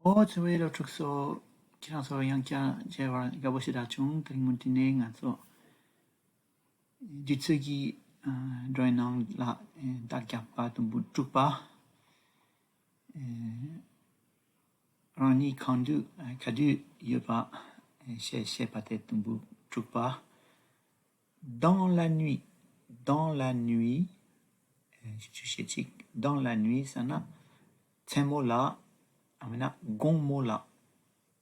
Tsuwe lo chukso kiranso yankia jewa gaboshida chung tringmuntine nganso jutsugi joinang la dakyapa tumbu chukpa rani kandu kadu yoba she pate tumbu chukpa dans la nuit dans la nuit sana tsemola amena gonmola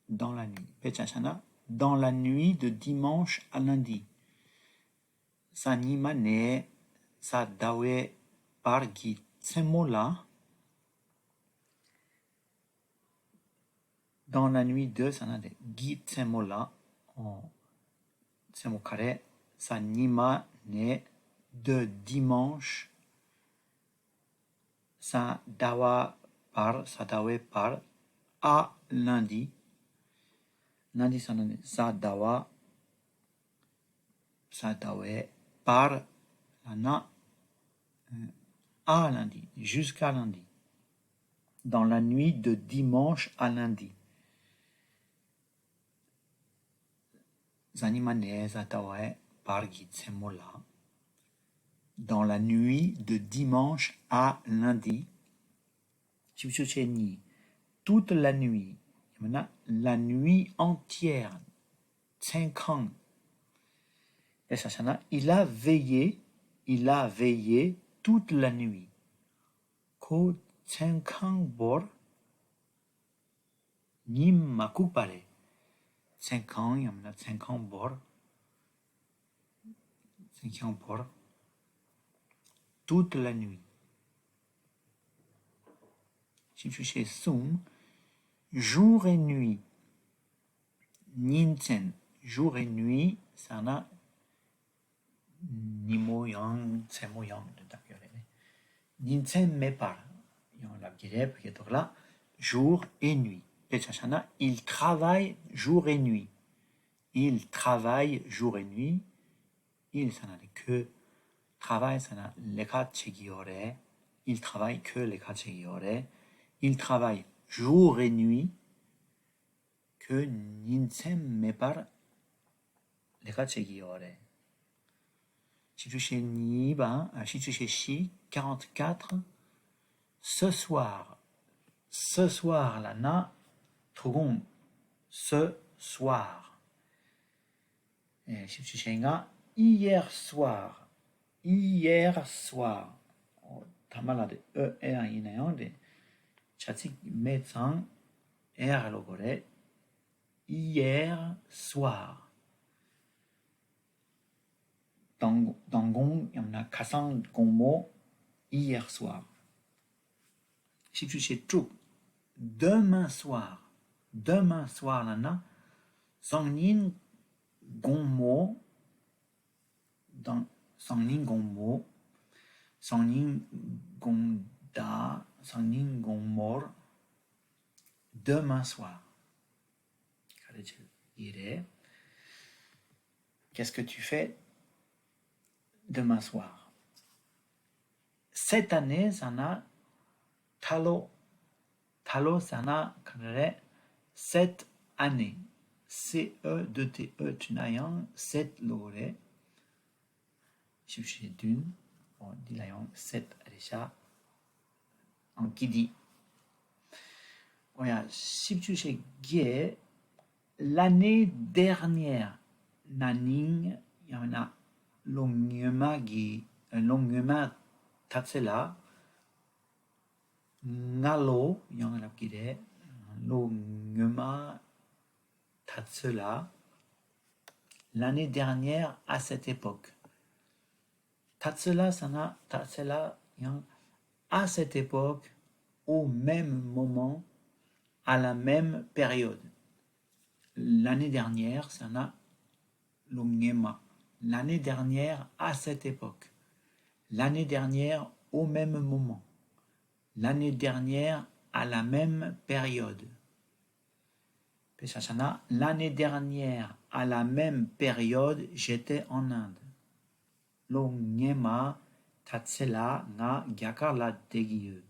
dans la nuit pechachana dans la nuit de dimanche à lundi sanima ne sa dawe pargi tsemola dans la nuit de sanade gi tsemola en tsemokare sanima ne de dimanche sa dawe par à lundi sanane sa dawe par lana à lundi jusqu'à lundi dans la nuit de dimanche à lundi zanimane sa dawe par gitsemola dans la nuit de dimanche à lundi toute la nuit la nuit entière 5 ans il a veillé toute la nuit ko 5 ans bor nim makupare 5 ans 5 ans bor toute la nuit chez Sum jour et nuit Ninsen jour et nuit sana nimo yang semo yang de tapiore Ninsen me par yon la gire peut là jour et nuit pechachana il travaille jour et nuit il sana que travail sana leka chegiore il travaille que leka chegiore il travaille jour et nuit que Ninsen me par leka chegiore Shichushi Niba, Shichushi Shi, 44. Ce soir, la na, Trogon, ce soir. Shichushi Nga, hier soir. Tamala de E-R inayon Chatsik Metsang, R logore, hier soir. Dangon, yamna kasang gongmo hier soir. Shipshu chuk demain soir lana sangnin gongmo sangnin gongda sangnin gongmor demain soir. Qu'est-ce que tu fais demain soir? Cette année, sana talo sana kanare cette année. C-E-2-T-E tunayang cette lore. Shibshi d'une. Bon, dilayang cette arisha. En kidi. Oya, shibshi gie l'année dernière. Naning yamana longema tatsela ngalo yang lapkide longema tatsela l'année dernière à cette époque tatsela yang à cette époque au même moment à la même période l'année dernière sana longema l'année dernière à cette époque, l'année dernière au même moment, l'année dernière à la même période. L'année dernière à la même période, j'étais en Inde. Lo ngema tatsela nga gyakar la degiye.